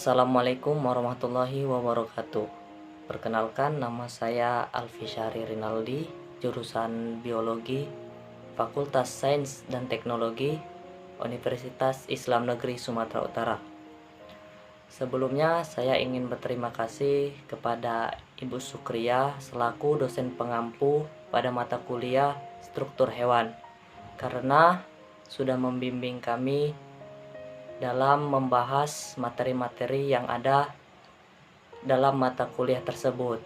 Assalamualaikum warahmatullahi wabarakatuh. Perkenalkan, nama saya Alfi Syahri Rinaldi, jurusan Biologi, Fakultas Sains dan Teknologi, Universitas Islam Negeri Sumatera Utara. Sebelumnya saya ingin berterima kasih kepada Ibu Sukria selaku dosen pengampu pada mata kuliah Struktur Hewan, karena sudah membimbing kami dalam membahas materi-materi yang ada dalam mata kuliah tersebut.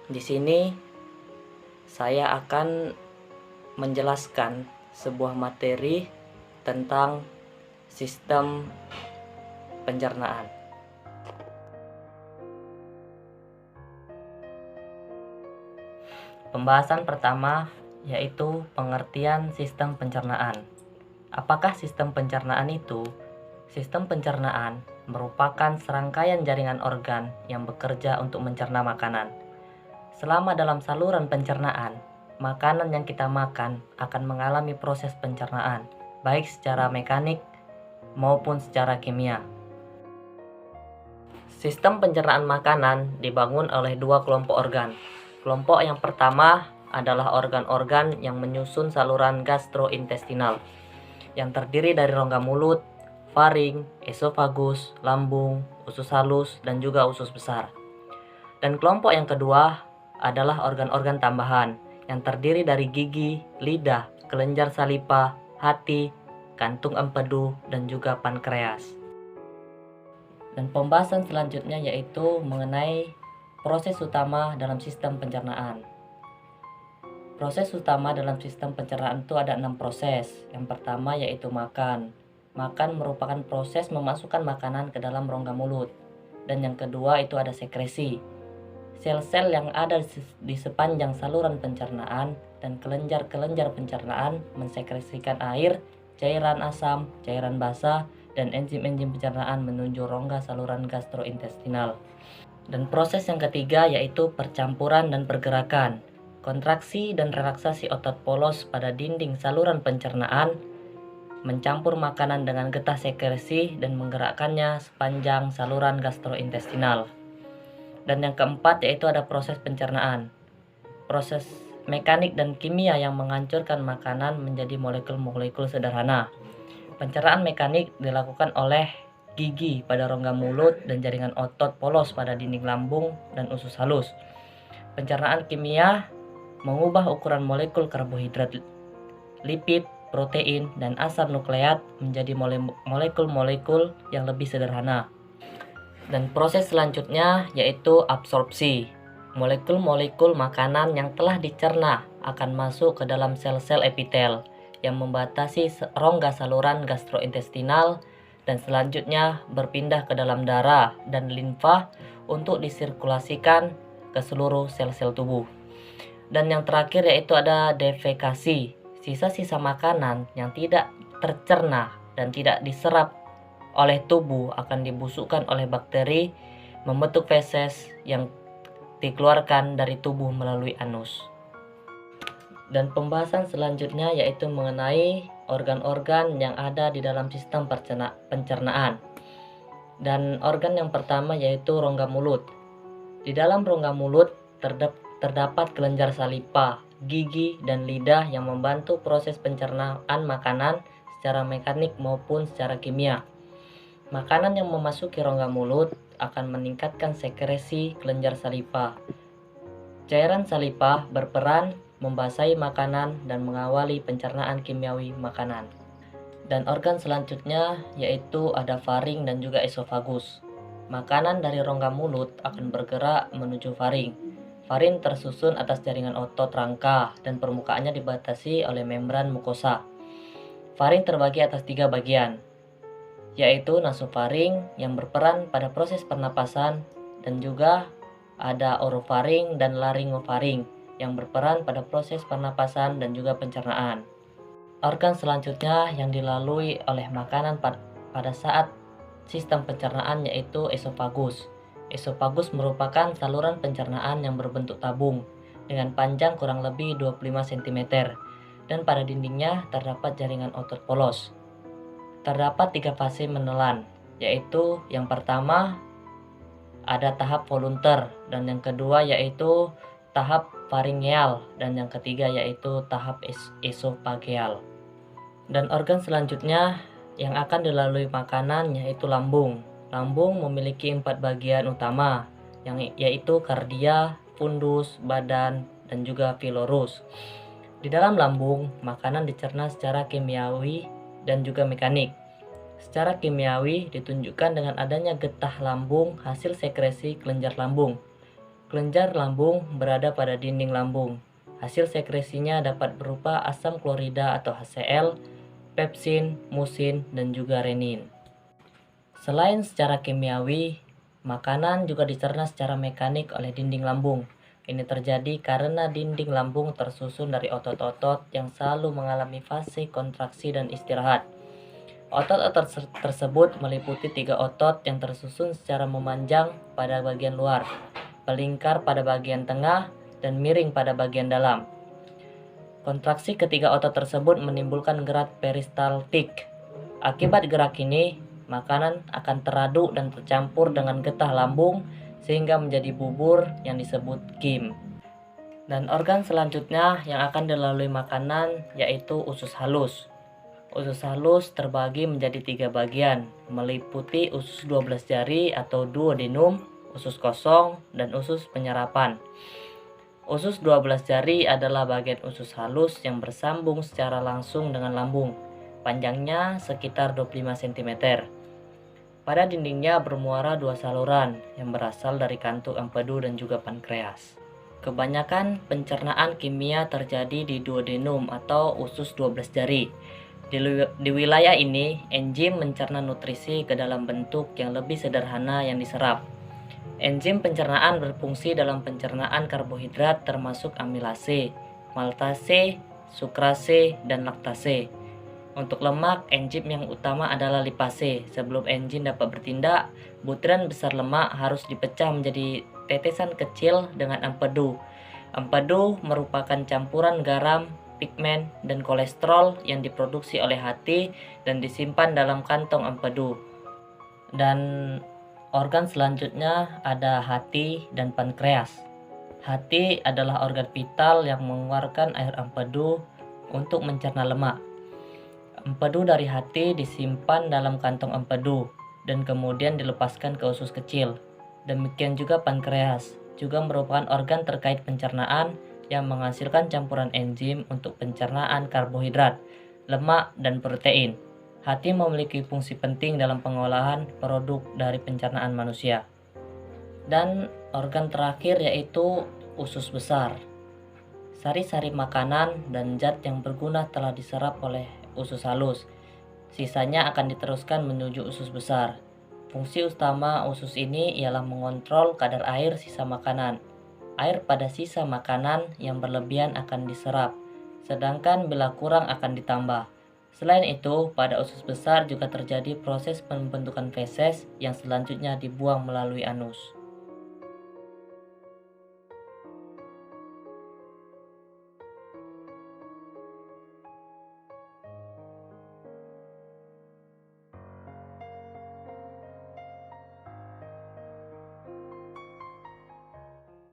Di sini saya akan menjelaskan sebuah materi tentang sistem pencernaan. Pembahasan pertama yaitu pengertian sistem pencernaan. Apakah sistem pencernaan itu? Sistem pencernaan merupakan serangkaian jaringan organ yang bekerja untuk mencerna makanan. Selama dalam saluran pencernaan, makanan yang kita makan akan mengalami proses pencernaan, baik secara mekanik maupun secara kimia. Sistem pencernaan makanan dibangun oleh dua kelompok organ. Kelompok yang pertama adalah organ-organ yang menyusun saluran gastrointestinal, yang terdiri dari rongga mulut, faring, esofagus, lambung, usus halus, dan juga usus besar. Dan kelompok yang kedua adalah organ-organ tambahan yang terdiri dari gigi, lidah, kelenjar salipa, hati, kantung empedu, dan juga pankreas. Dan pembahasan selanjutnya yaitu mengenai proses utama dalam sistem pencernaan. Proses utama dalam sistem pencernaan itu ada 6 proses. Yang pertama yaitu makan. Makan merupakan proses memasukkan makanan ke dalam rongga mulut. Dan yang kedua itu ada sekresi. Sel-sel yang ada di sepanjang saluran pencernaan dan kelenjar-kelenjar pencernaan mensekresikan air, cairan asam, cairan basa, dan enzim-enzim pencernaan menuju rongga saluran gastrointestinal. Dan proses yang ketiga yaitu percampuran dan pergerakan. Kontraksi dan relaksasi otot polos pada dinding saluran pencernaan mencampur makanan dengan getah sekresi dan menggerakkannya sepanjang saluran gastrointestinal. Dan yang keempat yaitu ada proses pencernaan. Proses mekanik dan kimia yang menghancurkan makanan menjadi molekul-molekul sederhana. Pencernaan mekanik dilakukan oleh gigi pada rongga mulut dan jaringan otot polos pada dinding lambung dan usus halus. Pencernaan kimia mengubah ukuran molekul karbohidrat, lipid, protein, dan asam nukleat menjadi molekul-molekul yang lebih sederhana. Dan proses selanjutnya yaitu absorpsi. Molekul-molekul makanan yang telah dicerna akan masuk ke dalam sel-sel epitel yang membatasi rongga saluran gastrointestinal dan selanjutnya berpindah ke dalam darah dan limfa untuk disirkulasikan ke seluruh sel-sel tubuh. Dan yang terakhir yaitu ada defekasi. Sisa-sisa makanan yang tidak tercerna dan tidak diserap oleh tubuh akan dibusukkan oleh bakteri membentuk feses yang dikeluarkan dari tubuh melalui anus. Dan pembahasan selanjutnya yaitu mengenai organ-organ yang ada di dalam sistem pencernaan. Dan organ yang pertama yaitu rongga mulut. Di dalam rongga mulut terdapat kelenjar salipa, gigi, dan lidah yang membantu proses pencernaan makanan secara mekanik maupun secara kimia. Makanan yang memasuki rongga mulut akan meningkatkan sekresi kelenjar salipa. Cairan salipa berperan membasahi makanan dan mengawali pencernaan kimiawi makanan. Dan organ selanjutnya yaitu ada faring dan juga esofagus. Makanan dari rongga mulut akan bergerak menuju faring. Faring tersusun atas jaringan otot rangka dan permukaannya dibatasi oleh membran mukosa. Faring terbagi atas 3 bagian, yaitu nasofaring yang berperan pada proses pernapasan dan juga ada orofaring dan laringofaring yang berperan pada proses pernapasan dan juga pencernaan. Organ selanjutnya yang dilalui oleh makanan pada saat sistem pencernaan yaitu esofagus. Esofagus merupakan saluran pencernaan yang berbentuk tabung dengan panjang kurang lebih 25 cm dan pada dindingnya terdapat jaringan otot polos. Terdapat 3 fase menelan. yaitu yang pertama ada tahap volunter, dan yang kedua yaitu tahap faringeal, dan yang ketiga yaitu tahap esophageal. Dan organ selanjutnya yang akan dilalui makanan yaitu lambung. Lambung memiliki 4 bagian utama, yaitu kardia, fundus, badan, dan juga pilorus. Di dalam lambung, makanan dicerna secara kimiawi dan juga mekanik. Secara kimiawi ditunjukkan dengan adanya getah lambung hasil sekresi kelenjar lambung. Kelenjar lambung berada pada dinding lambung. Hasil sekresinya dapat berupa asam klorida atau HCl, pepsin, musin, dan juga renin. Selain secara kimiawi, makanan juga dicerna secara mekanik oleh dinding lambung. Ini terjadi karena dinding lambung tersusun dari otot-otot yang selalu mengalami fase kontraksi dan istirahat. Otot-otot tersebut meliputi 3 otot yang tersusun secara memanjang pada bagian luar, melingkar pada bagian tengah, dan miring pada bagian dalam. Kontraksi ketiga otot tersebut menimbulkan gerak peristaltik. Akibat gerak ini, makanan akan teraduk dan tercampur dengan getah lambung sehingga menjadi bubur yang disebut ghim. Dan organ selanjutnya yang akan dilalui makanan yaitu usus halus. Usus halus terbagi menjadi 3 bagian, meliputi usus 12 jari atau duodenum, usus kosong, dan usus penyerapan. Usus 12 jari adalah bagian usus halus yang bersambung secara langsung dengan lambung. Panjangnya sekitar 25 cm. Pada dindingnya bermuara 2 saluran yang berasal dari kantuk empedu dan juga pankreas. Kebanyakan pencernaan kimia terjadi di duodenum atau usus 12 jari. Di wilayah ini, enzim mencerna nutrisi ke dalam bentuk yang lebih sederhana yang diserap. Enzim pencernaan berfungsi dalam pencernaan karbohidrat termasuk amilase, maltase, sukrase, dan laktase. Untuk lemak, enzim yang utama adalah lipase. Sebelum enzim dapat bertindak, butiran besar lemak harus dipecah menjadi tetesan kecil dengan empedu. Empedu merupakan campuran garam, pigmen, dan kolesterol yang diproduksi oleh hati dan disimpan dalam kantong empedu. Dan organ selanjutnya ada hati dan pankreas. Hati adalah organ vital yang mengeluarkan air empedu untuk mencerna lemak. Empedu dari hati disimpan dalam kantong empedu dan kemudian dilepaskan ke usus kecil. Demikian juga pankreas, juga merupakan organ terkait pencernaan yang menghasilkan campuran enzim untuk pencernaan karbohidrat, lemak, dan protein. Hati memiliki fungsi penting dalam pengolahan produk dari pencernaan manusia. Dan organ terakhir yaitu usus besar. Sari-sari makanan dan zat yang berguna telah diserap oleh usus halus. Sisanya akan diteruskan menuju usus besar. Fungsi utama usus ini ialah mengontrol kadar air sisa makanan. Air pada sisa makanan yang berlebihan akan diserap, sedangkan bila kurang akan ditambah. Selain itu, pada usus besar juga terjadi proses pembentukan feses yang selanjutnya dibuang melalui anus.